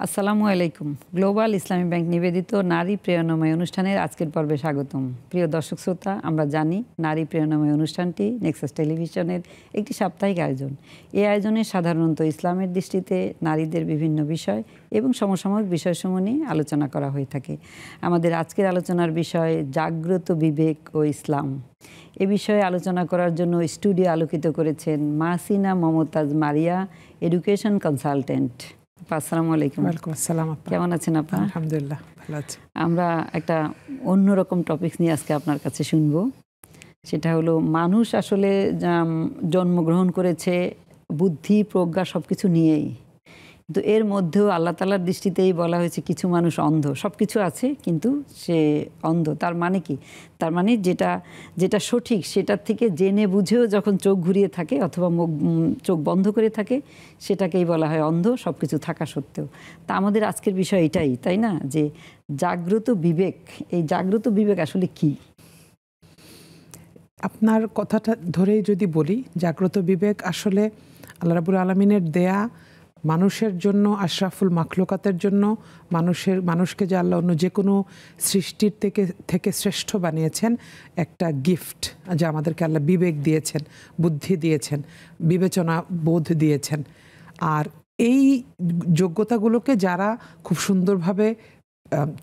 আসসালামু আলাইকুম। গ্লোবাল ইসলামী ব্যাংক নিবেদিত নারী প্রেরণাময় অনুষ্ঠানের আজকের পর্বে স্বাগতম। প্রিয় দর্শক শ্রোতা, আমরা জানি নারী প্রেরণাময় অনুষ্ঠানটি নেক্সাস টেলিভিশনের একটি সাপ্তাহিক আয়োজন। এই আয়োজনে সাধারণত ইসলামের দৃষ্টিতে নারীদের বিভিন্ন বিষয় এবং সমসাময়িক বিষয়সমূহ নিয়ে আলোচনা করা হয়ে থাকে। আমাদের আজকের আলোচনার বিষয় জাগ্রত বিবেক ও ইসলাম। এ বিষয়ে আলোচনা করার জন্য স্টুডিও আলোকিত করেছেন মাহসিনা মমতাজ মারিয়া, এডুকেশন কনসালটেন্ট। আসসালামু আলাইকুম। ওয়ালাইকুম আসসালাম। কেমন আছেন আপনার? আলহামদুলিল্লাহ, ভালো আছি। আমরা একটা অন্যরকম টপিক নিয়ে আজকে আপনার কাছে শুনব। সেটা হলো, মানুষ আসলে জন্মগ্রহণ করেছে বুদ্ধি, প্রজ্ঞা সব কিছু নিয়েই, কিন্তু এর মধ্যেও আল্লাহ তাআলার দৃষ্টিতেই বলা হয়েছে কিছু মানুষ অন্ধ। সব কিছু আছে কিন্তু সে অন্ধ। তার মানে কি? তার মানে যেটা সঠিক সেটার থেকে জেনে বুঝেও যখন চোখ ঘুরিয়ে থাকে অথবা চোখ বন্ধ করে থাকে, সেটাকেই বলা হয় অন্ধ, সব কিছু থাকা সত্ত্বেও। তা আমাদের আজকের বিষয় এটাই, তাই না? যে জাগ্রত বিবেক, এই জাগ্রত বিবেক আসলে কি? আপনার কথাটা ধরেই যদি বলি, জাগ্রত বিবেক আসলে আল্লাহ রাব্বুল আলামিনের দেয়া, মানুষের জন্য, আশরাফুল মাখলুকাতের জন্য, মানুষকে যে আল্লাহ অন্য যে কোনো সৃষ্টির থেকে শ্রেষ্ঠ বানিয়েছেন, একটা গিফট, যে আমাদেরকে আল্লাহ বিবেক দিয়েছেন, বুদ্ধি দিয়েছেন, বিবেচনা বোধ দিয়েছেন। আর এই যোগ্যতাগুলোকে যারা খুব সুন্দরভাবে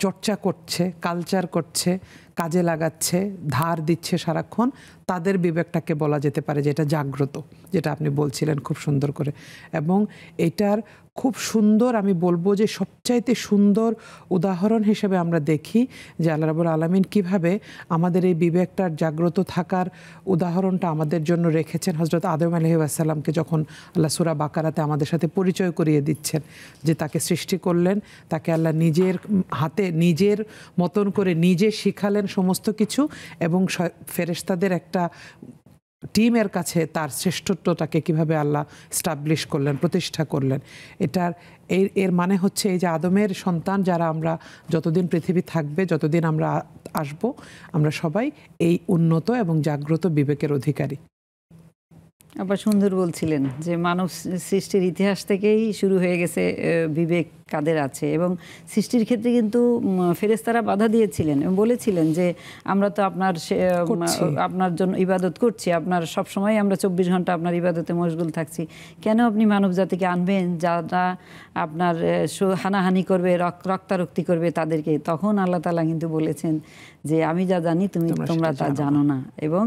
চর্চা করছে, কালচার করছে, কাজে লাগাচ্ছে, ধার দিচ্ছে সারাক্ষণ, তাদের বিবেকটাকে বলা যেতে পারে যে এটা জাগ্রত, যেটা আপনি বলছিলেন খুব সুন্দর করে। এবং এটার খুব সুন্দর, আমি বলবো যে সবচাইতে সুন্দর উদাহরণ হিসেবে আমরা দেখি যে আল্লাহ রাব্বুল আলামিন কীভাবে আমাদের এই বিবেকটার জাগ্রত থাকার উদাহরণটা আমাদের জন্য রেখেছেন। হযরত আদম আলাইহিস সালামকে যখন আল্লাহ সূরা বাকারাতে আমাদের সাথে পরিচয় করিয়ে দিচ্ছেন যে তাকে সৃষ্টি করলেন, তাকে আল্লাহ নিজের হাতে নিজের মতন করে নিজে শিখালেন সমস্ত কিছু, এবং ফেরেশতাদের একটা টিমের কাছে তার শ্রেষ্ঠত্বটাকে কিভাবে আল্লাহ স্টাবলিশ করলেন, প্রতিষ্ঠা করলেন। এর মানে হচ্ছে এই যে আদমের সন্তান যারা আমরা, যতদিন পৃথিবী থাকবে, যতদিন আমরা আসব, আমরা সবাই এই উন্নত এবং জাগ্রত বিবেকের অধিকারী। আবার সুন্দর বলছিলেন যে মানব সৃষ্টির ইতিহাস থেকেই শুরু হয়ে গেছে বিবেক কাদের আছে, এবং সৃষ্টির ক্ষেত্রে কিন্তু ফেরেশতারা বাধা দিয়েছিলেন এবং বলেছিলেন যে আমরা তো আপনার জন্য ইবাদত করছি, আপনার সবসময় আমরা 24 ঘন্টা আপনার ইবাদতে মশগুল থাকছি, কেন আপনি মানব জাতিকে আনবেন যারা আপনার হানাহানি করবে, রক্তারক্তি করবে তাদেরকে? তখন আল্লাহ তাআলা কিন্তু বলেছেন যে আমি যা জানি তোমরা তা জানো না। এবং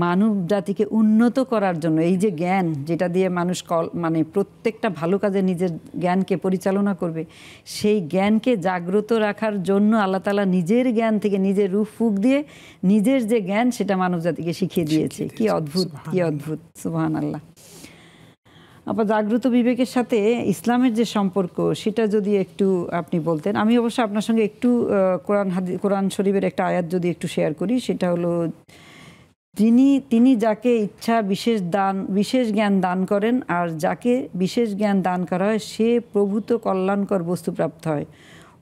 মানব জাতিকে উন্নত করার জন্য এই যে জ্ঞান, যেটা দিয়ে মানুষ মানে প্রত্যেকটা ভালো কাজে নিজের জ্ঞানকে পরিচালনা করবে, সেই জ্ঞানকে জাগ্রত রাখার জন্য আল্লাহ তাআলা নিজের জ্ঞান থেকে নিজের রূহ ফুঁক দিয়ে নিজের যে জ্ঞান সেটা মানব জাতিকে শিখিয়ে দিয়েছে। কি অদ্ভুত, কি অদ্ভুত! সুবহানাল্লাহ। আবার জাগ্রত বিবেকের সাথে ইসলামের যে সম্পর্ক, সেটা যদি একটু আপনি বলতেন। আমি অবশ্য আপনার সঙ্গে একটু কোরআন শরীফের একটা আয়াত যদি একটু শেয়ার করি, সেটা হলো, তিনি যাকে ইচ্ছা বিশেষ জ্ঞান দান করেন, আর যাকে বিশেষ জ্ঞান দান করা হয় সে প্রভূত কল্যাণকর বস্তু প্রাপ্ত হয়।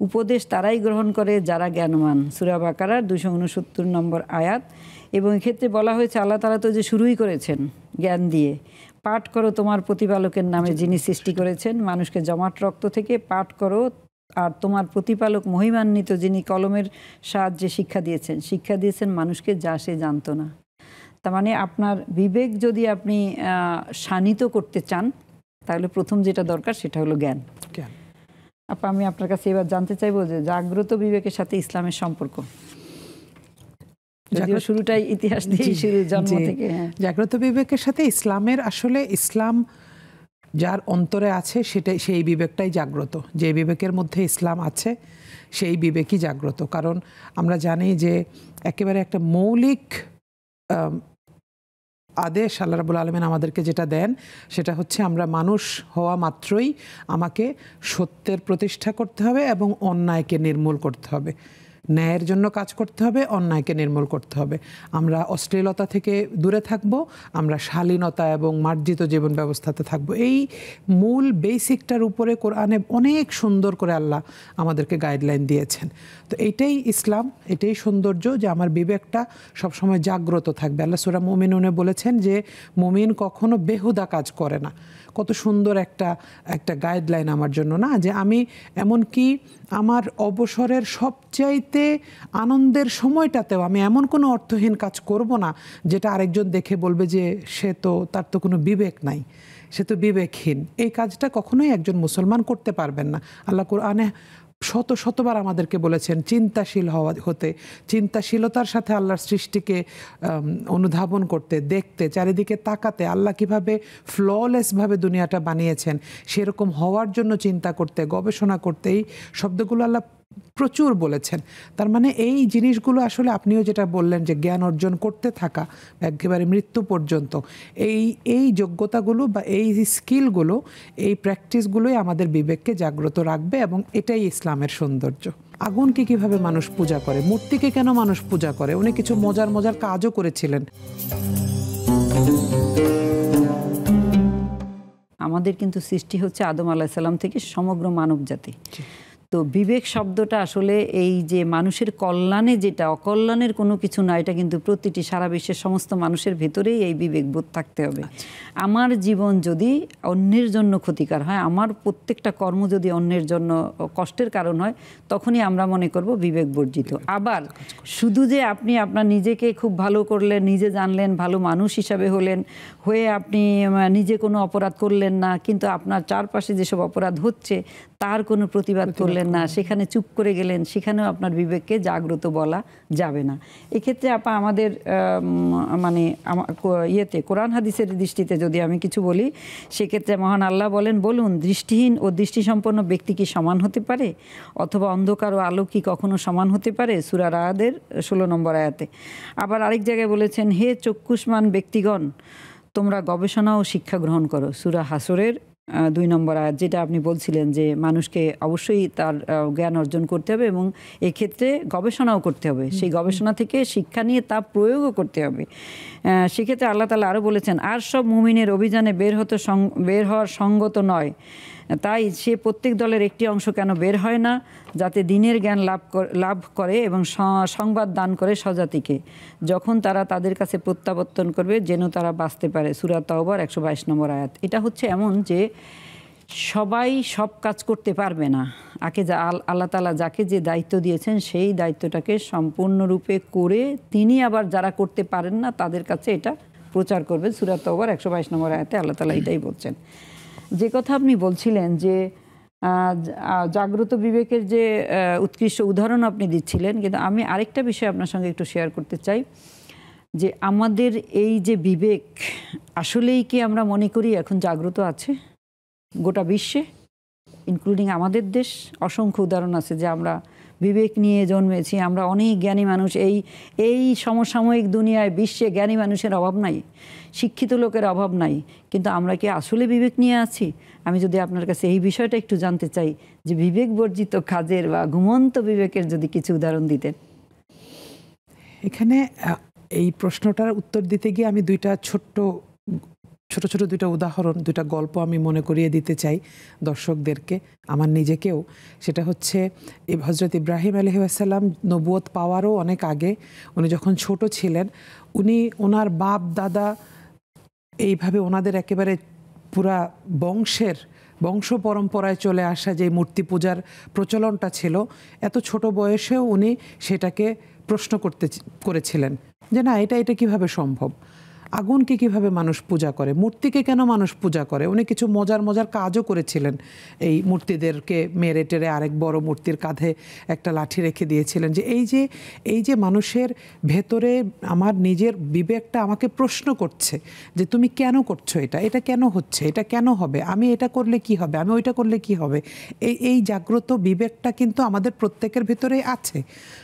উপদেশ তারাই গ্রহণ করে যারা জ্ঞানমান। সূরা বাকারার 269 নম্বর আয়াত। এবং এক্ষেত্রে বলা হয়েছে আল্লাহ তাআলা তো যে শুরুই করেছেন জ্ঞান দিয়ে, পাঠ করো তোমার প্রতিপালকের নামে যিনি সৃষ্টি করেছেন মানুষকে জমাট রক্ত থেকে, পাঠ করো আর তোমার প্রতিপালক মহিমান্বিত যিনি কলমের সাহায্যে শিক্ষা দিয়েছেন মানুষকে যা সে জানতো না। তার মানে আপনার বিবেক যদি আপনি শানিত করতে চান, তাহলে প্রথম যেটা দরকার সেটা হলো জ্ঞান। আপা, আমি আপনার কাছে এবার জানতে চাইবো যে জাগ্রত বিবেকের সাথে ইসলামের সম্পর্ক। শুরুটাই ইতিহাস দিয়ে শুরু, জন্ম থেকে। জাগ্রত বিবেকের সাথে ইসলামের, আসলে ইসলাম যার অন্তরে আছে সেই বিবেকটাই জাগ্রত। যে বিবেকের মধ্যে ইসলাম আছে সেই বিবেকই জাগ্রত। কারণ আমরা জানি যে একেবারে একটা মৌলিক আদেশ আল্লাহ রাব্বুল আলামিন আমাদেরকে যেটা দেন, সেটা হচ্ছে আমরা মানুষ হওয়া মাত্রই আমাকে সত্যের প্রতিষ্ঠা করতে হবে এবং অন্যায়কে নির্মূল করতে হবে। ন্যায়ের জন্য কাজ করতে হবে, অন্যায়কে নির্মূল করতে হবে। আমরা অশ্লীলতা থেকে দূরে থাকব, আমরা শালীনতা এবং মার্জিত জীবন ব্যবস্থাতে থাকব। এই মূল বেসিকটার উপরে কোরআনে অনেক সুন্দর করে আল্লাহ আমাদেরকে গাইডলাইন দিয়েছেন। তো এইটাই ইসলাম, এটাই সৌন্দর্য, যে আমার বিবেকটা সবসময় জাগ্রত থাকবে। আল্লাহ সূরা মুমিনুনে বলেছেন যে মুমিন কখনো বেহুদা কাজ করে না। কত সুন্দর একটা গাইডলাইন আমার জন্য, না? যে আমি এমনকি আমার অবসরের সবচাইতে আনন্দের সময়টাতেও আমি এমন কোনো অর্থহীন কাজ করব না যেটা আরেকজন দেখে বলবে যে তার তো কোনো বিবেক নাই, সে তো বিবেকহীন। এই কাজটা কখনোই একজন মুসলমান করতে পারবেন না। আল্লাহ কোরআনে শতবার আমাদেরকে বলেছেন চিন্তাশীল হতে, চিন্তাশীলতার সাথে আল্লাহর সৃষ্টিকে অনুধাবন করতে, দেখতে, চারিদিকে তাকাতে, আল্লাহ কিভাবে ফ্ললেসভাবে দুনিয়াটা বানিয়েছেন সেরকম হওয়ার জন্য চিন্তা করতে, গবেষণা করতে। এই শব্দগুলো আল্লাহ প্রচুর বলেছেন। তার মানে এই জিনিসগুলো আসলে আপনিও যেটা বললেন যে জ্ঞান অর্জন করতে থাকা একেবারে মৃত্যু পর্যন্ত, এই যোগ্যতাগুলো বা এই স্কিলগুলো, এই প্র্যাকটিসগুলোই আমাদের বিবেককে জাগ্রত রাখবে, এবং এটাই ইসলামের সৌন্দর্য। আগুনকে কিভাবে মানুষ পূজা করে, মূর্তিকে কেন মানুষ পূজা করে? উনি কিছু মজার কাজও করেছিলেন। আমাদের কিন্তু সৃষ্টি হচ্ছে আদম আলাইহিস সালাম থেকে সমগ্র মানব জাতি। তো বিবেক শব্দটা আসলে এই যে মানুষের কল্যাণে, যেটা অকল্যাণের কোনো কিছু না, এটা কিন্তু প্রতিটি সারা বিশ্বের সমস্ত মানুষের ভেতরেই এই বিবেকবোধ থাকতে হবে। আমার জীবন যদি অন্যের জন্য ক্ষতিকর হয়, আমার প্রত্যেকটা কর্ম যদি অন্যের জন্য কষ্টের কারণ হয়, তখনই আমরা মনে করব বিবেক বর্জিত। আবার শুধু যে আপনি আপনার নিজেকে খুব ভালো করলেন, নিজে জানলেন, ভালো মানুষ হিসাবে হয়ে আপনি নিজে কোনো অপরাধ করলেন না, কিন্তু আপনার চারপাশে যেসব অপরাধ হচ্ছে তার কোনো প্রতিবাদ করলেন না, সেখানে চুপ করে গেলেন, সেখানেও আপনার বিবেককে জাগ্রত বলা যাবে না। এক্ষেত্রে আপা আমাদের মানে কোরআন হাদিসের দৃষ্টিতে যদি আমি কিছু বলি, সেক্ষেত্রে মহান আল্লাহ বলুন দৃষ্টিহীন ও দৃষ্টিসম্পন্ন ব্যক্তি কি সমান হতে পারে, অথবা অন্ধকার ও আলো কি কখনো সমান হতে পারে? সূরা রাদের 16 নম্বর আয়াতে। আবার আরেক জায়গায় বলেছেন, হে চক্ষুষ্মান ব্যক্তিগণ, তোমরা গবেষণা ও শিক্ষা গ্রহণ করো। সূরা হাসরের 2 নম্বর আয়াত, যেটা আপনি বলছিলেন যে মানুষকে অবশ্যই তার জ্ঞান অর্জন করতে হবে এবং এক্ষেত্রে গবেষণাও করতে হবে, সেই গবেষণা থেকে শিক্ষা নিয়ে তা প্রয়োগও করতে হবে। সেক্ষেত্রে আল্লাহ তাআলা আরও বলেছেন, আর সব মুমিনের অভিযানে বের হওয়ার সঙ্গত নয়, তাই সে প্রত্যেক দলের একটি অংশ কেন বের হয় না, যাতে দিনের জ্ঞান লাভ করে এবং সংবাদ দান করে স্বজাতিকে, যখন তারা তাদের কাছে প্রত্যাবর্তন করবে, যেন তারা বাঁচতে পারে। সূরা তাওবার 122 নম্বর আয়াত। এটা হচ্ছে এমন যে সবাই সব কাজ করতে পারবে না। আল্লাহ তাআলা যাকে যে দায়িত্ব দিয়েছেন সেই দায়িত্বটাকে সম্পূর্ণরূপে করে তিনি আবার যারা করতে পারেন না তাদের কাছে এটা প্রচার করবেন। সূরা তাওবার 122 নম্বর আয়াতে আল্লাহ তাআলা এটাই বলছেন। যে কথা আপনি বলছিলেন যে জাগ্রত বিবেকের যে উৎকৃষ্ট উদাহরণ আপনি দিচ্ছিলেন, কিন্তু আমি আরেকটা বিষয় আপনার সঙ্গে একটু শেয়ার করতে চাই, যে আমাদের এই যে বিবেক আসলেই কি আমরা মনে করি এখন জাগ্রত আছে গোটা বিশ্বে, ইনক্লুডিং আমাদের দেশ? অসংখ্য উদাহরণ আছে যে আমরা বিবেক নিয়ে জন্মেছি, আমরা অনেক জ্ঞানী মানুষ। এই সমসাময়িক দুনিয়ায় বিশ্বে জ্ঞানী মানুষের অভাব নাই, শিক্ষিত লোকের অভাব নাই, কিন্তু আমরা কি আসলে বিবেক নিয়ে আছি? আমি যদি আপনার কাছে এই বিষয়টা একটু জানতে চাই, যে বিবেক বর্জিত কাজের বা ঘুমন্ত বিবেকের যদি কিছু উদাহরণ দিতেন। এখানে এই প্রশ্নটার উত্তর দিতে গিয়ে আমি ছোট দুইটা উদাহরণ, দুইটা গল্প আমি মনে করিয়ে দিতে চাই দর্শকদেরকে, আমার নিজেকেও। সেটা হচ্ছে হযরত ইব্রাহিম আলাইহিস সালাম নবুয়ত পাওয়ারও অনেক আগে, উনি যখন ছোট ছিলেন, ওনার বাপ দাদা এইভাবে ওনাদের একেবারে পুরা বংশ পরম্পরায় চলে আসা যে মূর্তি পূজার প্রচলনটা ছিল, এত ছোট বয়সেও উনি সেটাকে প্রশ্ন করেছিলেন যে না, এটা কিভাবে সম্ভব, আগুনকে কিভাবে মানুষ পূজা করে, মূর্তিকে কেন মানুষ পূজা করে। উনি কিছু মজার কাজও করেছিলেন, এই মূর্তিদেরকে মেরে টেরে আরেক বড় মূর্তির কাঁধে একটা লাঠি রেখে দিয়েছিলেন, যে এই যে মানুষের ভেতরে আমার নিজের বিবেকটা আমাকে প্রশ্ন করছে যে তুমি কেন করছো এটা কেন হচ্ছে, এটা কেন হবে, আমি এটা করলে কি হবে, আমি ওইটা করলে কি হবে। এই জাগ্রত বিবেকটা কিন্তু আমাদের প্রত্যেকের ভেতরেই আছে।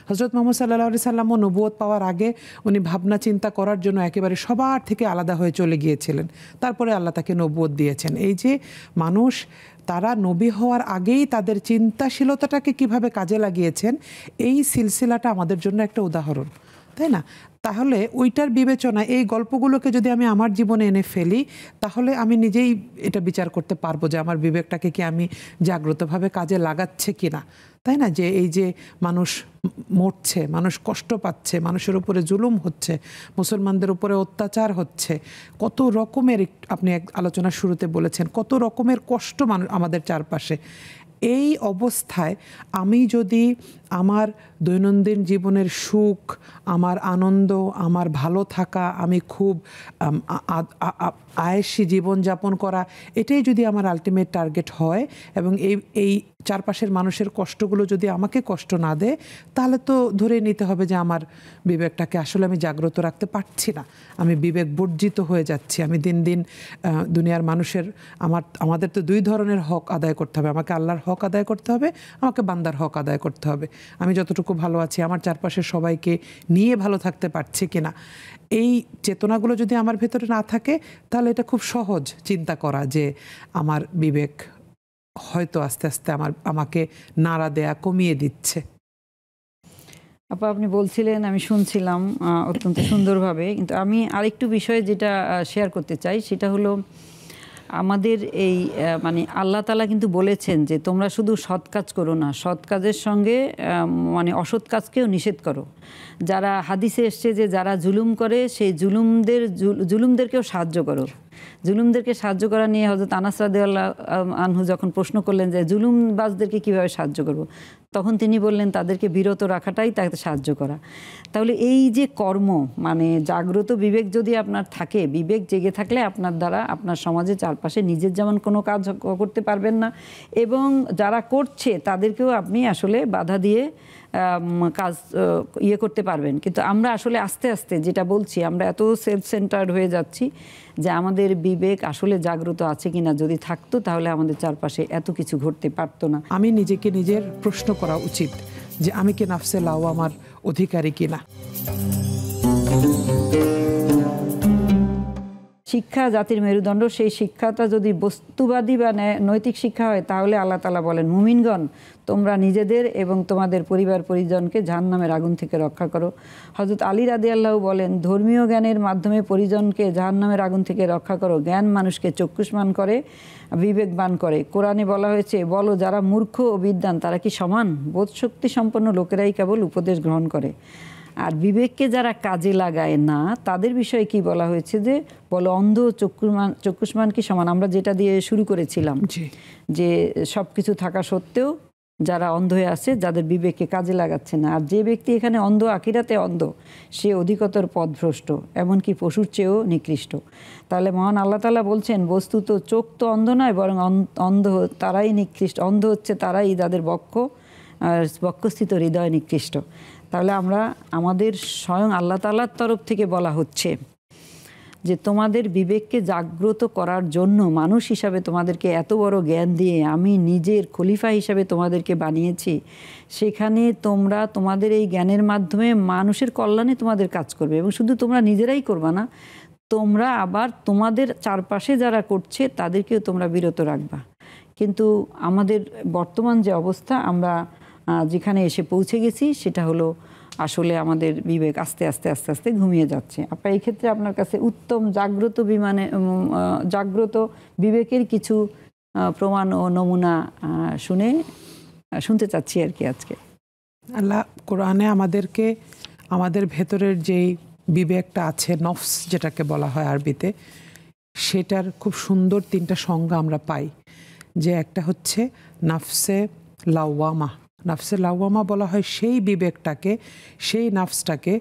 হযরত মুহাম্মদ সাল্লাল্লাহু আলাইহি সাল্লামও নবুয়ত পাওয়ার আগে উনি ভাবনা চিন্তা করার জন্য একেবারে সবার থেকে আলাদা হয়ে চলে গিয়েছিলেন, তারপরে আল্লাহ তাকে নবুয়ত দিয়েছেন। এই যে মানুষ তারা নবী হওয়ার আগেই তাদের চিন্তাশীলতাটাকে কিভাবে কাজে লাগিয়েছেন, এই সিলসিলাটা আমাদের জন্য একটা উদাহরণ, তাই না? তাহলে ওইটার বিবেচনা, এই গল্পগুলোকে যদি আমি আমার জীবনে এনে ফেলি, তাহলে আমি নিজেই এটা বিচার করতে পারবো যে আমার বিবেকটাকে কি আমি জাগ্রতভাবে কাজে লাগাচ্ছে কিনা, তাই না? যে এই যে মানুষ মরছে, মানুষ কষ্ট পাচ্ছে, মানুষের উপরে জুলুম হচ্ছে, মুসলমানদের উপরে অত্যাচার হচ্ছে, কত রকমের, আপনি এক আলোচনার শুরুতে বলেছেন কত রকমের কষ্ট মানুষ আমাদের চারপাশে। এই অবস্থায় আমি যদি আমার দৈনন্দিন জীবনের সুখ, আমার আনন্দ, আমার ভালো থাকা, আমি খুব আয়েশি জীবনযাপন করা, এটাই যদি আমার আলটিমেট টার্গেট হয় এবং এই চারপাশের মানুষের কষ্টগুলো যদি আমাকে কষ্ট না দেয়, তাহলে তো ধরে নিতে হবে যে আমার বিবেকটাকে আসলে আমি জাগ্রত রাখতে পারছি না, আমি বিবেক বর্জিত হয়ে যাচ্ছি। আমি দিন দিন দুনিয়ার মানুষের, আমাদের তো দুই ধরনের হক আদায় করতে হবে, আমাকে আল্লাহর হক আদায় করতে হবে, আমাকে বান্দার হক আদায় করতে হবে। আমি যতটুকু ভালো আছি, আমার চারপাশের সবাইকে নিয়ে ভালো থাকতে পারছি কিনা, এই চেতনাগুলো যদি আমার ভেতরে না থাকে, তাহলে এটা খুব সহজ চিন্তা করা যে আমার বিবেক হয়তো আস্তে আস্তে আমাকে নাড়া দেয়া কমিয়ে দিচ্ছে। আপা, আপনি বলছিলেন, আমি শুনছিলাম অত্যন্ত সুন্দরভাবে, কিন্তু আমি আরেকটু বিষয়ে যেটা শেয়ার করতে চাই, সেটা হলো আমাদের এই মানে আল্লাহ তাআলা কিন্তু বলেছেন যে তোমরা শুধু সৎ কাজ করো না, সৎ কাজের সঙ্গে মানে অসৎ কাজকেও নিষেধ করো। যারা হাদিসে এসছে যে যারা জুলুম করে সেই জুলুমদেরকেও সাহায্য করো। জুলুমদেরকে সাহায্য করা নিয়ে হযরত আনাস রাদিয়াল্লাহু আনহু যখন প্রশ্ন করলেন যে জুলুমবাজদেরকে কীভাবে সাহায্য করব, তখন তিনি বললেন তাদেরকে বিরত রাখাটাই তাকে সাহায্য করা। তাহলে এই যে কর্ম, মানে জাগ্রত বিবেক যদি আপনার থাকে, বিবেক জেগে থাকলে আপনার দ্বারা আপনার সমাজে চারপাশে নিজের যেমন কোনো কাজ করতে পারবেন না, এবং যারা করছে তাদেরকেও আপনি আসলে বাধা দিয়ে কাজ করতে পারবেন। কিন্তু আমরা আসলে আস্তে আস্তে, যেটা বলছি, আমরা এত সেলফ সেন্টার্ড হয়ে যাচ্ছি যে আমাদের বিবেক আসলে জাগ্রত আছে কিনা, যদি থাকতো তাহলে আমাদের চারপাশে এত কিছু ঘটতে পারতো না। আমি নিজেকে নিজের প্রশ্ন করা উচিত যে আমি কি নাফসে লাওয়ামার অধিকারী কিনা। শিক্ষা জাতির মেরুদণ্ড, সেই শিক্ষাটা যদি বস্তুবাদী বা নৈতিক শিক্ষা হয়, তাহলে আল্লাহ তাআলা বলেন, মুমিনগণ তোমরা নিজেদের এবং তোমাদের পরিবার পরিজনকে জাহান্নামের আগুন থেকে রক্ষা করো। হযরত আলী রাদিয়াল্লাহু বলেন, ধর্মীয় জ্ঞানের মাধ্যমে পরিজনকে জাহান্নামের আগুন থেকে রক্ষা করো। জ্ঞান মানুষকে চক্ষুষ্মান করে, বিবেকবান করে। কোরআনে বলা হয়েছে, বলো যারা মূর্খ ও বিদ্বান তারা কি সমান? বোধশক্তি সম্পন্ন লোকেরাই কেবল উপদেশ গ্রহণ করে। আর বিবেককে যারা কাজে লাগায় না, তাদের বিষয়ে কি বলা হয়েছে যে বলো অন্ধ চক্ষুষ্মান কি সমান? আমরা যেটা দিয়ে শুরু করেছিলাম, যে সব কিছু থাকা সত্ত্বেও যারা অন্ধ হয়ে আছে, যাদের বিবেককে কাজে লাগাচ্ছে না। আর যে ব্যক্তি এখানে অন্ধ, আখিরাতে অন্ধ, সে অধিকতর পথভ্রষ্ট, এমনকি পশুর চেয়েও নিকৃষ্ট। তাহলে মহান আল্লাহ তাআলা বলছেন, বস্তুত চোখ তো অন্ধ নয়, বরং অন্ধ তারাই নিকৃষ্ট। অন্ধ হচ্ছে তারাই যাদের বক্ষস্থিত হৃদয় নিকৃষ্ট। তাহলে আমাদের স্বয়ং আল্লাহ তাআলার তরফ থেকে বলা হচ্ছে যে তোমাদের বিবেককে জাগ্রত করার জন্য মানুষ হিসাবে তোমাদেরকে এত বড় জ্ঞান দিয়ে আমি নিজের খলিফা হিসাবে তোমাদেরকে বানিয়েছি। সেখানে তোমরা তোমাদের এই জ্ঞানের মাধ্যমে মানুষের কল্যাণে তোমাদের কাজ করবে, এবং শুধু তোমরা নিজেরাই করবা না, তোমরা আবার তোমাদের চারপাশে যারা করছে তাদেরকেও তোমরা বিরত রাখবা। কিন্তু আমাদের বর্তমান যে অবস্থা, আমরা যেখানে এসে পৌঁছে গেছি, সেটা হলো আসলে আমাদের বিবেক আস্তে আস্তে আস্তে আস্তে ঘুমিয়ে যাচ্ছে। আপনার এই ক্ষেত্রে আপনার কাছে উত্তম জাগ্রত বিবেকের কিছু প্রমাণ ও নমুনা শুনতে চাচ্ছি আর কি আজকে। আল্লাহ কোরআনে আমাদেরকে আমাদের ভেতরের যেই বিবেকটা আছে, নফস যেটাকে বলা হয় আরবিতে, সেটার খুব সুন্দর তিনটা সংজ্ঞা আমরা পাই। যে একটা হচ্ছে নাফসে লাওয়ামা। নাফসে লাওয়ামা বলা হয় সেই বিবেকটাকে, সেই নাফসটাকে,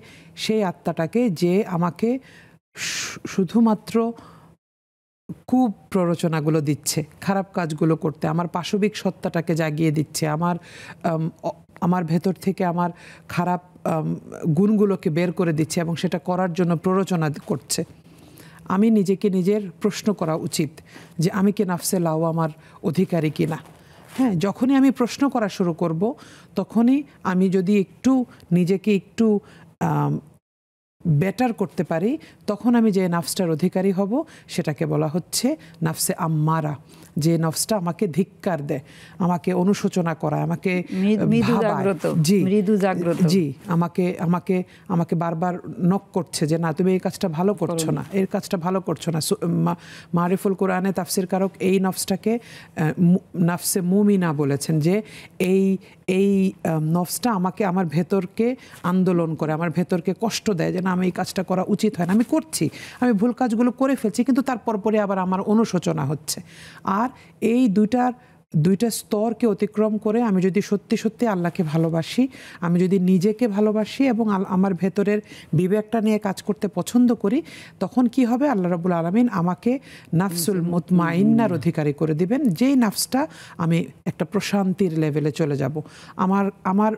সেই আত্মাটাকে যে আমাকে শুধুমাত্র কুপ্ররোচনাগুলো দিচ্ছে, খারাপ কাজগুলো করতে, আমার পাশবিক সত্তাটাকে জাগিয়ে দিচ্ছে, আমার ভেতর থেকে আমার খারাপ গুণগুলোকে বের করে দিচ্ছে এবং সেটা করার জন্য প্ররোচনা করছে। আমি নিজেকে নিজের প্রশ্ন করা উচিত যে আমি কি নাফসে লাওয়ামার অধিকারী কিনা। হ্যাঁ, যখনই আমি প্রশ্ন করা শুরু করব, তখনই আমি যদি নিজেকে একটু বেটার করতে পারি, তখন আমি যে নাফসটার অধিকারী হব সেটাকে বলা হচ্ছে নাফসে আম্মারা, যে নফসটা আমাকে ধিক্কার দেয়, আমাকে অনুশোচনা করায়, আমাকে মৃদু জাগ্রত, জি, আমাকে আমাকে আমাকে বারবার নক করছে যে না তুমি এই কাজটা ভালো করছো না, এই কাজটা ভালো করছো না। মারিফুল কোরআনে তাফসির কারক এই নফসটাকে নাফসে মুমিনা বলেছেন, যে এই এই নফসটা আমাকে আমার ভেতরকে আন্দোলন করে, আমার ভেতরকে কষ্ট দেয় যে না আমি এই কাজটা করা উচিত হয় না, আমি করছি, আমি ভুল কাজগুলো করে ফেলছি, কিন্তু তারপর পরে আবার আমার অনুশোচনা হচ্ছে। আর এই দুইটা স্তরকে অতিক্রম করে আমি যদি সত্যি সত্যি আল্লাহকে ভালোবাসি, আমি যদি নিজেকে ভালোবাসি এবং আমার ভেতরের বিবেকটা নিয়ে কাজ করতে পছন্দ করি, তখন কি হবে, আল্লাহ রাব্বুল আলামিন আমাকে নাফসুল মুতমাইন্নার অধিকারী করে দিবেন, যেই নাফসটা আমি একটা প্রশান্তির লেভেলে চলে যাব। আমার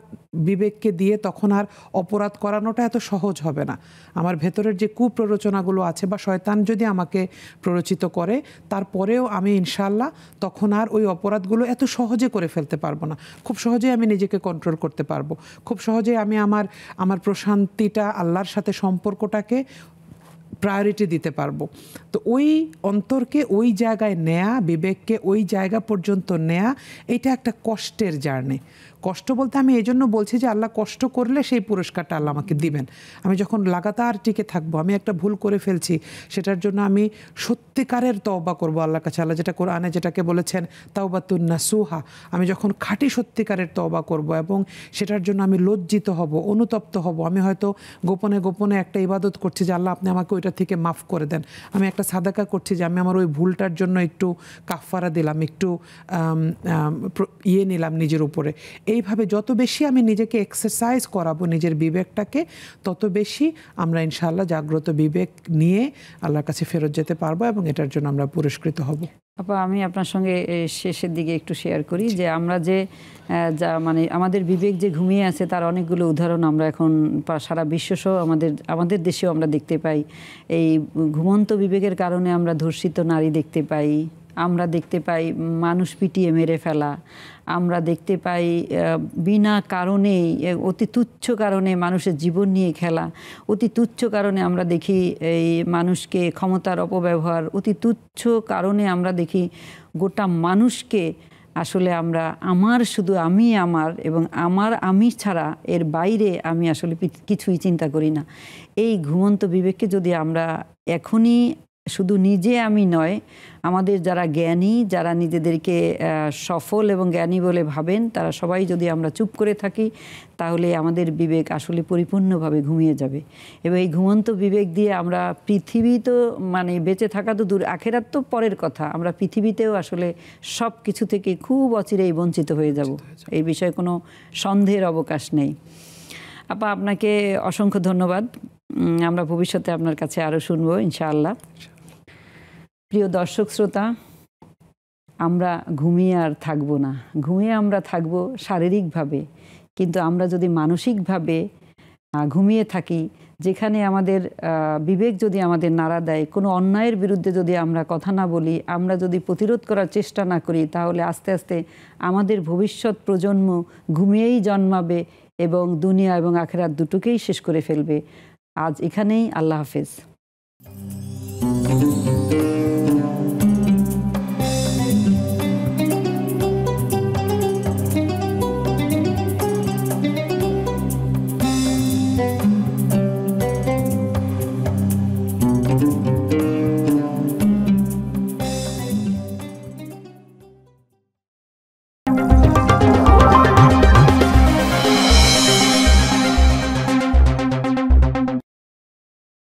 বিবেককে দিয়ে তখন আর অপরাধ করানোটা এত সহজ হবে না। আমার ভেতরের যে কুপ্ররোচনাগুলো আছে বা শয়তান যদি আমাকে প্ররোচিত করে, তারপরেও আমি ইনশাআল্লাহ তখন আর ওই অপরাধগুলো এত সহজে করে ফেলতে পারবো না। খুব সহজেই আমি নিজেকে কন্ট্রোল করতে পারবো, খুব সহজেই আমি আমার প্রশান্তিটা, আল্লাহর সাথে সম্পর্কটাকে প্রায়োরিটি দিতে পারবো। তো ওই অন্তরকে ওই জায়গায় নেয়া, বিবেককে ওই জায়গা পর্যন্ত নেয়া, এটা একটা কষ্টের জার্নি। কষ্ট বলতে আমি এই জন্য বলছি যে আল্লাহ কষ্ট করলে সেই পুরস্কারটা আল্লাহ আমাকে দিবেন। আমি যখন লাগাতার টিকে থাকবো, আমি একটা ভুল করে ফেলছি, সেটার জন্য আমি সত্যিকারের তওবা করবো আল্লাহর কাছে। আল্লাহ যেটা কোরআনে যেটাকে বলেছেন তাওবাতুন নাসুহা, আমি যখন খাঁটি সত্যিকারের তওবা করব এবং সেটার জন্য আমি লজ্জিত হব, অনুতপ্ত হব। আমি হয়তো গোপনে গোপনে একটা ইবাদত করছি যে আল্লাহ আপনি আমাকে ওইটা থেকে মাফ করে দেন, আমি একটা সাদাকা করছি যে আমি আমার ওই ভুলটার জন্য একটু কাফারা দিলাম, একটু নিলাম নিজের উপরে। এইভাবে যত বেশি আমি নিজেকে এক্সারসাইজ করাবো নিজের বিবেকটাকে, তত বেশি আমরা ইনশাআল্লাহ জাগ্রত বিবেক নিয়ে আল্লাহর কাছে ফেরত যেতে পারবো এবং এটার জন্য আমরা পুরস্কৃত হব। আপা, আমি আপনার সঙ্গে শেষের দিকে একটু শেয়ার করি যে আমরা যে মানে আমাদের বিবেক যে ঘুমিয়ে আছে তার অনেকগুলো উদাহরণ আমরা এখন সারা বিশ্বসহ আমাদের দেশেও আমরা দেখতে পাই। এই ঘুমন্ত বিবেকের কারণে আমরা ধর্ষিত নারী দেখতে পাই, আমরা দেখতে পাই মানুষ পিটিয়ে মেরে ফেলা, আমরা দেখতে পাই বিনা কারণেই অতি তুচ্ছ কারণে মানুষের জীবন নিয়ে খেলা, অতি তুচ্ছ কারণে আমরা দেখি এই মানুষকে ক্ষমতার অপব্যবহার, অতি তুচ্ছ কারণে আমরা দেখি গোটা মানুষকে আসলে আমরা শুধু আমার এবং আমি ছাড়া এর বাইরে আমি আসলে কিছুই চিন্তা করি না। এই ঘুমন্ত বিবেককে যদি আমরা এখনই শুধু নিজে আমি নয়, আমাদের যারা জ্ঞানী, যারা নিজেদেরকে সফল এবং জ্ঞানী বলে ভাবেন, তারা সবাই যদি আমরা চুপ করে থাকি, তাহলে আমাদের বিবেক আসলে পরিপূর্ণভাবে ঘুমিয়ে যাবে। এবং এই ঘুমন্ত বিবেক দিয়ে আমরা পৃথিবী তো মানে বেঁচে থাকা তো দূর, আখেরাত তো পরের কথা, আমরা পৃথিবীতেও আসলে সব কিছু থেকে খুব অচিরেই বঞ্চিত হয়ে যাব, এই বিষয়ে কোনো সন্দেহের অবকাশ নেই। আপা, আপনাকে অসংখ্য ধন্যবাদ। আমরা ভবিষ্যতে আপনার কাছে আরও শুনবো ইনশাআল্লাহ। প্রিয় দর্শক শ্রোতা, আমরা ঘুমিয়ে আর থাকবো না, ঘুমিয়ে আমরা থাকবো শারীরিকভাবে, কিন্তু আমরা যদি মানসিকভাবে ঘুমিয়ে থাকি, যেখানে আমাদের বিবেক যদি আমাদের নাড়া দেয়, কোনো অন্যায়ের বিরুদ্ধে যদি আমরা কথা না বলি, আমরা যদি প্রতিরোধ করার চেষ্টা না করি, তাহলে আস্তে আস্তে আমাদের ভবিষ্যৎ প্রজন্ম ঘুমিয়েই জন্মাবে এবং দুনিয়া এবং আখিরাত দুটোকেই শেষ করে ফেলবে। আজ এখানেই, আল্লাহ হাফেজ।